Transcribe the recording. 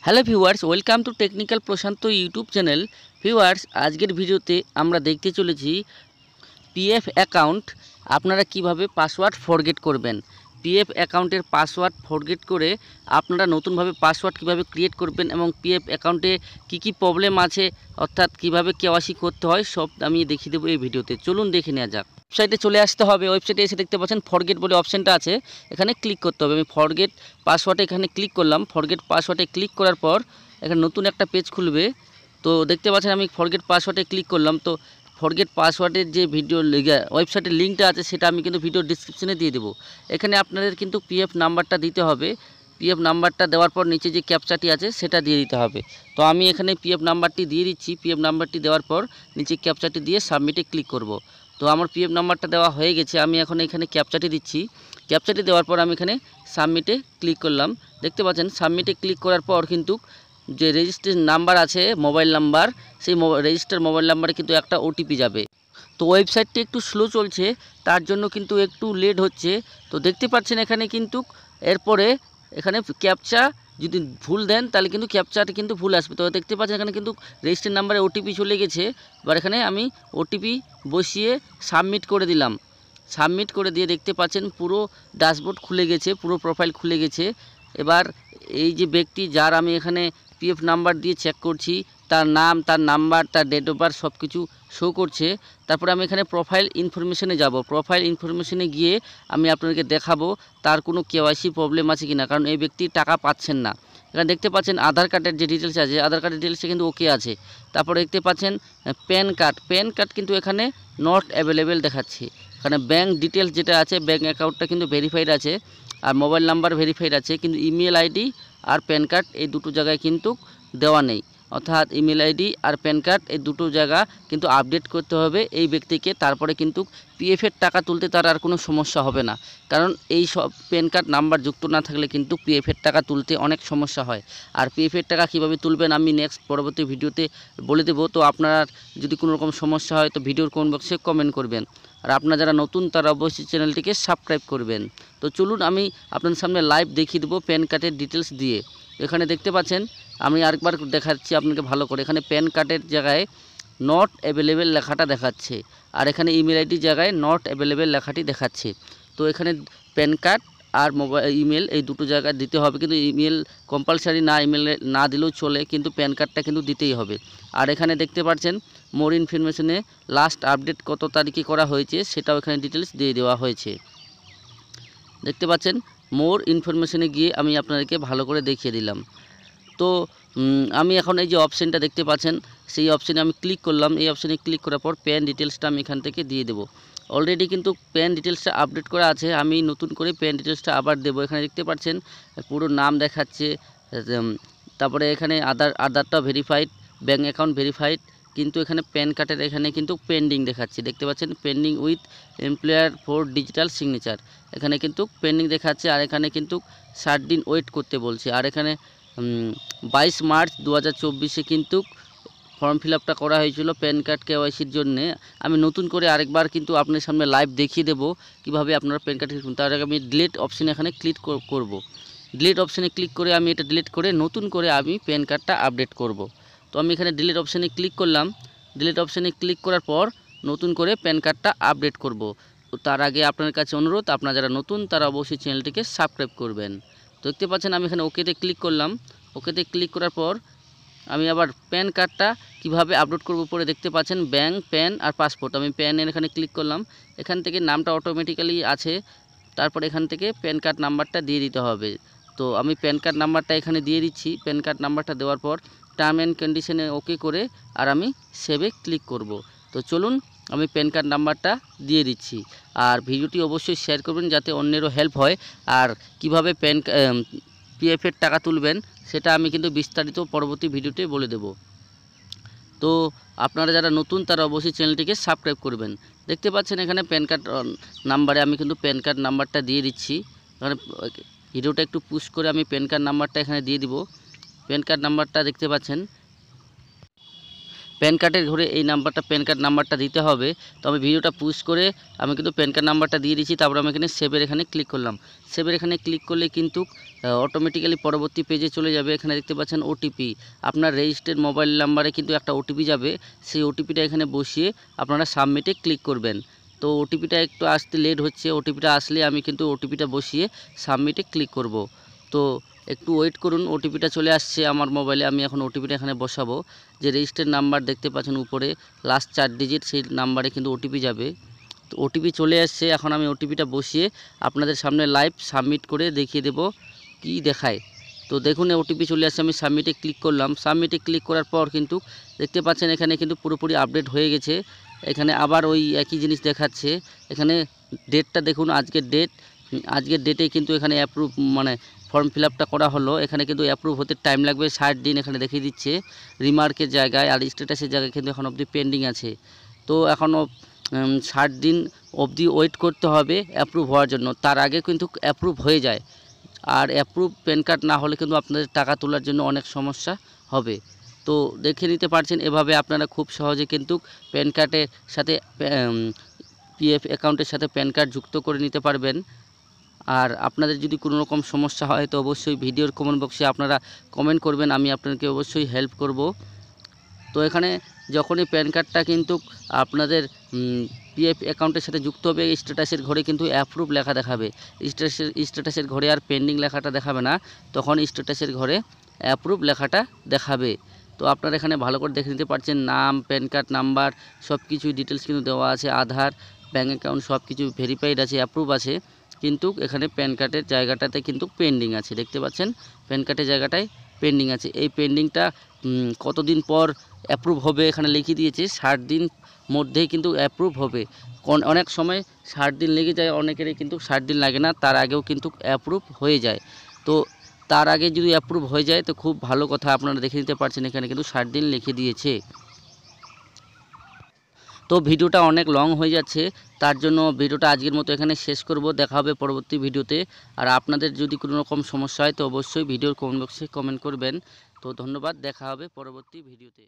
Hello viewers, welcome to technical Prashant YouTube channel. Viewers, আজকের ভিডিওতে আমরা দেখতে চলেছি পিএফ অ্যাকাউন্ট আপনারা কিভাবে পাসওয়ার্ড ফরগেট করবেন। পিএফ অ্যাকাউন্টের পাসওয়ার্ড ফরগেট করে আপনারা নতুনভাবে পাসওয়ার্ড কিভাবে ক্রিয়েট করবেন এবং পিএফ অ্যাকাউন্টে কি প্রবলেম আছে, অর্থাৎ কিভাবে কেওয়াইসি করতে হয়, সব আমি দেখিয়ে দেবো এই ভিডিওতে। চলুন দেখে নেওয়া যাক। ওয়েবসাইটে চলে আসতে হবে। ওয়েবসাইটে এসে দেখতে পাচ্ছেন ফরগেট বলে অপশানটা আছে, এখানে ক্লিক করতে হবে। আমি ফরগেট পাসওয়ার্ডে এখানে ক্লিক করলাম। ফরগেট পাসওয়ার্ডে ক্লিক করার পর এখানে নতুন একটা পেজ খুলবে। তো দেখতে পাচ্ছেন আমি ফরগেট পাসওয়ার্ডে ক্লিক করলাম। তো ফরগেট পাসওয়ার্ডের যে ভিডিও ওয়েবসাইটের লিঙ্কটা আছে সেটা আমি কিন্তু ভিডিও ডিসক্রিপশনে দিয়ে দেবো। এখানে আপনাদের কিন্তু পিএফ নাম্বারটা দিতে হবে। পিএফ নাম্বারটা দেওয়ার পর নিচে যে ক্যাপচাটি আছে সেটা দিয়ে দিতে হবে। তো আমি এখানে পিএফ নাম্বারটি দিয়ে দিচ্ছি। পিএফ নাম্বারটি দেওয়ার পর নিচে ক্যাপচাটি দিয়ে সাবমিটে ক্লিক করব। তো আমার পিএফ নাম্বারটা দেওয়া হয়ে গেছে। আমি এখন এখানে ক্যাপচাটি দিচ্ছি। ক্যাপচাটি দেওয়ার পর আমি এখানে সাবমিটে ক্লিক করলাম। দেখতে পাচ্ছেন সাবমিটে ক্লিক করার পর কিন্তু যে রেজিস্ট্রেশন নাম্বার আছে মোবাইল নাম্বার, সেই রেজিস্টার মোবাইল নাম্বারে কিন্তু একটা ওটিপি যাবে। তো ওয়েবসাইটটি একটু স্লো চলছে, তার জন্য কিন্তু একটু লেট হচ্ছে। তো দেখতে পাচ্ছেন এখানে কিন্তু এরপরে এখানে ক্যাপচা যদি ভুল দেন তাহলে কিন্তু ক্যাপচাটা কিন্তু ভুল আসবে। তো দেখতে পাচ্ছেন এখানে কিন্তু রেজিস্টার নাম্বারে ওটিপি চলে গেছে। এবার এখানে আমি ওটিপি বসিয়ে সাবমিট করে দিলাম। সাবমিট করে দিয়ে দেখতে পাচ্ছেন পুরো ড্যাশবোর্ড খুলে গেছে, পুরো প্রোফাইল খুলে গেছে। এবার এই যে ব্যক্তি যার আমি এখানে পিএফ নাম্বার দিয়ে চেক করছি, তার নাম, তার নাম্বার, তার ডেট অফ বার্থ সব কিছু শো করছে। তারপরে আমি এখানে প্রোফাইল ইনফরমেশনে যাব। প্রোফাইল ইনফরমেশনে গিয়ে আমি আপনাদেরকে দেখাবো তার কোনো কেওয়াইসি প্রবলেম আছে কিনা, কারণ এই ব্যক্তি টাকা পাচ্ছেন না। এখানে দেখতে পাচ্ছেন আধার কার্ডের যে ডিটেলস আছে, আধার কার্ডের ডিটেলসে কিন্তু ওকে আছে। তারপরে দেখতে পাচ্ছেন প্যান কার্ড কিন্তু এখানে নট অ্যাভেলেবেল দেখাচ্ছে। এখানে ব্যাঙ্ক ডিটেলস যেটা আছে, ব্যাঙ্ক অ্যাকাউন্টটা কিন্তু ভেরিফাইড আছে, আর মোবাইল নাম্বার ভেরিফাইড আছে, কিন্তু ইমেল আইডি আর প্যান কার্ড এই দুটো জায়গায় কিন্তু দেওয়া নেই। অর্থাৎ ইমেল আইডি আর প্যান কার্ড এই দুটো জায়গা কিন্তু আপডেট করতে হবে এই ব্যক্তিকে। তারপরে কিন্তু পিএফের টাকা তুলতে তার আর কোনো সমস্যা হবে না, কারণ এই সব প্যান কার্ড নাম্বার যুক্ত না থাকলে কিন্তু পিএফের টাকা তুলতে অনেক সমস্যা হয়। আর পিএফের টাকা কীভাবে তুলবেন আমি নেক্সট পরবর্তী ভিডিওতে বলে দেবো। তো আপনার যদি কোনো রকম সমস্যা হয় তো ভিডিওর কমেন্ট বক্সে কমেন্ট করবেন। আর আপনারা যারা নতুন তারা অবশ্যই চ্যানেলটিকে সাবস্ক্রাইব করবেন। তো চলুন আমি আপনাদের সামনে লাইভ দেখিয়ে দেবো প্যান কার্ডের ডিটেলস দিয়ে। এখানে দেখতে পাচ্ছেন, আমি আরেকবার দেখাচ্ছি আপনাকে ভালো করে। এখানে প্যান কার্ডের জায়গায় নট অ্যাভেলেবেল লেখাটা দেখাচ্ছে, আর এখানে ইমেল আইডির জায়গায় নট অ্যাভেলেবেল লেখাটি দেখাচ্ছে। তো এখানে প্যান কার্ড আর মোবাইল ইমেল এই দুটো জায়গায় দিতে হবে, কিন্তু ইমেল কম্পালসারি না, ইমেল না দিলেও চলে, কিন্তু প্যান কার্ডটা কিন্তু দিতেই হবে। আর এখানে দেখতে পাচ্ছেন মোর ইনফরমেশনে লাস্ট আপডেট কত তারিখে করা হয়েছে সেটাও এখানে ডিটেলস দিয়ে দেওয়া হয়েছে। দেখতে পাচ্ছেন মোর ইনফরমেশনে গিয়ে আমি আপনাদেরকে ভালো করে দেখিয়ে দিলাম। তো আমি এখন এই যে অপশানটা দেখতে পাচ্ছেন সেই অপশানে আমি ক্লিক করলাম। এই অপশানে ক্লিক করার পর প্যান ডিটেলসটা আমি এখান থেকে দিয়ে দেবো। অলরেডি কিন্তু প্যান ডিটেলসটা আপডেট করা আছে, আমি নতুন করে প্যান ডিটেলসটা আবার দেবো। এখানে দেখতে পাচ্ছেন পুরো নাম দেখাচ্ছে, তারপরে এখানে আধারটা ভেরিফাইড, ব্যাঙ্ক অ্যাকাউন্ট ভেরিফাইড, কিন্তু এখানে প্যান কার্ডের এখানে কিন্তু পেন্ডিং দেখাচ্ছে। দেখতে পাচ্ছেন pending with employer for digital signature, এখানে কিন্তু পেন্ডিং দেখাচ্ছে। আর এখানে কিন্তু 60 দিন ওয়েট করতে বলছে। আর এখানে 22 মার্চ 2024 কিন্তু ফর্ম ফিল আপটা করা হয়েছিল প্যান কার্ড কেওয়াইসির জন্যে। আমি নতুন করে আরেকবার কিন্তু আপনার সামনে লাইভ দেখিয়ে দেবো কীভাবে আপনারা প্যান কার্ড। তার আগে আমি ডিলিট অপশানে এখানে ক্লিক করব। ডিলিট অপশানে ক্লিক করে আমি এটা ডিলিট করে নতুন করে আমি প্যান কার্ডটা আপডেট করব। তো আমি এখানে ডিলিট অপশানে ক্লিক করলাম। ডিলিট অপশানে ক্লিক করার পর নতুন করে প্যান কার্ডটা আপডেট করব। তো তার আগে আপনার কাছে অনুরোধ, আপনারা যারা নতুন তারা অবশ্যই চ্যানেলটিকে সাবস্ক্রাইব করবেন। তো দেখতে পাচ্ছেন আমি এখানে ওকেতে ক্লিক করলাম। ওকেতে ক্লিক করার পর আমি আবার প্যান কার্ডটা কীভাবে আপলোড করব পরে দেখতে পাচ্ছেন ব্যাঙ্ক, প্যান আর পাসপোর্ট। আমি প্যানের এখানে ক্লিক করলাম। এখান থেকে নামটা অটোমেটিক্যালি আছে, তারপর এখান থেকে প্যান কার্ড নাম্বারটা দিয়ে দিতে হবে। তো আমি প্যান কার্ড নাম্বারটা এখানে দিয়ে দিচ্ছি। প্যান কার্ড নাম্বারটা দেওয়ার পর টার্ম অ্যান্ড কন্ডিশনে ওকে করে আর আমি সেভে ক্লিক করব। তো চলুন আমি প্যান কার্ড নাম্বারটা দিয়ে দিচ্ছি। আর ভিডিওটি অবশ্যই শেয়ার করবেন যাতে অন্যেরও হেল্প হয়। আর কিভাবে পিএফের টাকা তুলবেন সেটা আমি কিন্তু বিস্তারিত পরবর্তী ভিডিওতে বলে দেব। তো আপনারা যারা নতুন তারা অবশ্যই চ্যানেলটিকে সাবস্ক্রাইব করবেন। দেখতে পাচ্ছেন এখানে প্যান কার্ড নাম্বারে আমি কিন্তু প্যান কার্ড নাম্বারটা দিয়ে দিচ্ছি। এখানে ভিডিওটা একটু পুশ করে আমি প্যান কার্ড নাম্বারটা এখানে দিয়ে দিব। প্যান কার্ড নাম্বারটা দেখতে পাচ্ছেন প্যান কার্ডের ঘরে এই নাম্বারটা, প্যান কার্ড নাম্বারটা দিতে হবে। তো আমি ভিডিওটা পুশ করে আমি কিন্তু প্যান কার্ড নাম্বারটা দিয়ে দিচ্ছি। তারপর আমি এখানে সেভের এখানে ক্লিক করলাম। সেভের এখানে ক্লিক করলে কিন্তু অটোমেটিক্যালি পরবর্তী পেজে চলে যাবে। এখানে দেখতে পাচ্ছেন ওটিপি, আপনার রেজিস্টার্ড মোবাইল নাম্বারে কিন্তু একটা ওটিপি যাবে। সেই ওটিপিটা এখানে বসিয়ে আপনারা সাবমিটে ক্লিক করবেন। তো ওটিপিটা একটু আসতে লেট হচ্ছে, ওটিপিটা আসলে আমি কিন্তু ওটিপিটা বসিয়ে সাবমিটে ক্লিক করব। তো একটু ওয়েট করুন, ওটিপিটা চলে আসছে আমার মোবাইলে। আমি এখন ওটিপিটা এখানে বসাবো। যে রেজিস্টার্ড নাম্বার দেখতে পাচ্ছেন উপরে লাস্ট 4 ডিজিট, সেই নাম্বারে কিন্তু ওটিপি যাবে। তো ওটিপি চলে আসছে, এখন আমি ওটিপিটা বসিয়ে আপনাদের সামনে লাইভ সাবমিট করে দেখিয়ে দেব কি দেখায়। তো দেখুন ওটিপি চলে আসছে, আমি সাবমিটে ক্লিক করলাম। সাবমিটে ক্লিক করার পর কিন্তু দেখতে পাচ্ছেন এখানে কিন্তু পুরোপুরি আপডেট হয়ে গেছে। এখানে আবার ওই একই জিনিস দেখাচ্ছে। এখানে ডেটটা দেখুন, আজকের ডেট, আজকের ডেটে কিন্তু এখানে অ্যাপ্রুভ মানে ফর্ম ফিল আপটা করা হলো। এখানে কিন্তু অ্যাপ্রুভ হতে টাইম লাগবে 60 দিন এখানে দেখিয়ে দিচ্ছে রিমার্কের জায়গায়, আর স্ট্যাটাসের জায়গায় কিন্তু এখন অবধি পেন্ডিং আছে। তো এখনও 60 দিন অবধি ওয়েট করতে হবে অ্যাপ্রুভ হওয়ার জন্য, তার আগে কিন্তু অ্যাপ্রুভ হয়ে যায়। আর অ্যাপ্রুভ প্যান কার্ড না হলে কিন্তু আপনাদের টাকা তোলার জন্য অনেক সমস্যা হবে। তো দেখে নিতে পারছেন, এভাবে আপনারা খুব সহজে কিন্তু প্যান কার্ডের সাথে পিএফ অ্যাকাউন্টের সাথে প্যান কার্ড যুক্ত করে নিতে পারবেন। আর আপনাদের যদি কোনো রকম সমস্যা হয় তো অবশ্যই ভিডিওর কমেন্ট বক্সে আপনারা কমেন্ট করবেন, আমি আপনাদেরকে অবশ্যই হেল্প করব। তো এখানে যখনই প্যান কার্ডটা কিন্তু আপনাদের পিএফ অ্যাকাউন্টের সাথে যুক্ত হবে, স্ট্যাটাসের ঘরে কিন্তু অ্যাপ্রুভ লেখা দেখাবে। স্ট্যাটাসের ঘরে আর পেন্ডিং লেখাটা দেখাবে না, তখন স্ট্যাটাসের ঘরে অ্যাপ্রুভ লেখাটা দেখাবে। তো আপনারা এখানে ভালো করে দেখে নিতে পারছেন, নাম, প্যান কার্ড নাম্বার সব কিছু ডিটেলস কিন্তু দেওয়া আছে, আধার, ব্যাঙ্ক অ্যাকাউন্ট সব কিছু ভেরিফাইড আছে, অ্যাপ্রুভ আছে। কিন্তু এখানে প্যান কার্ডের জায়গাটাতে কিন্তু পেন্ডিং আছে, দেখতে পাচ্ছেন প্যান কার্ডের জায়গাটায় পেন্ডিং আছে। এই পেন্ডিংটা কতদিন পর অ্যাপ্রুভ হবে এখানে লিখে দিয়েছে, 60 দিন মধ্যেই কিন্তু অ্যাপ্রুভ হবে। অনেক সময় 60 দিন লেগে যায়, অনেকেরই কিন্তু 60 দিন লাগে না, তার আগেও কিন্তু অ্যাপ্রুভ হয়ে যায়। তো তার আগে যদি অ্যাপ্রুভ হয়ে যায় তো খুব ভালো কথা, আপনারা দেখে নিতে পারছেন এখানে কিন্তু 60 দিন লিখে দিয়েছে। তো ভিডিওটা অনেক লং হয়ে যাচ্ছে, তার জন্য ভিডিওটা আজকের মতো এখানে শেষ করব। দেখা হবে পরবর্তী ভিডিওতে। আর আপনাদের যদি কোনো রকম সমস্যা হয় তো অবশ্যই ভিডিওর কমেন্ট বক্সে কমেন্ট করবেন। তো ধন্যবাদ, দেখা হবে পরবর্তী ভিডিওতে।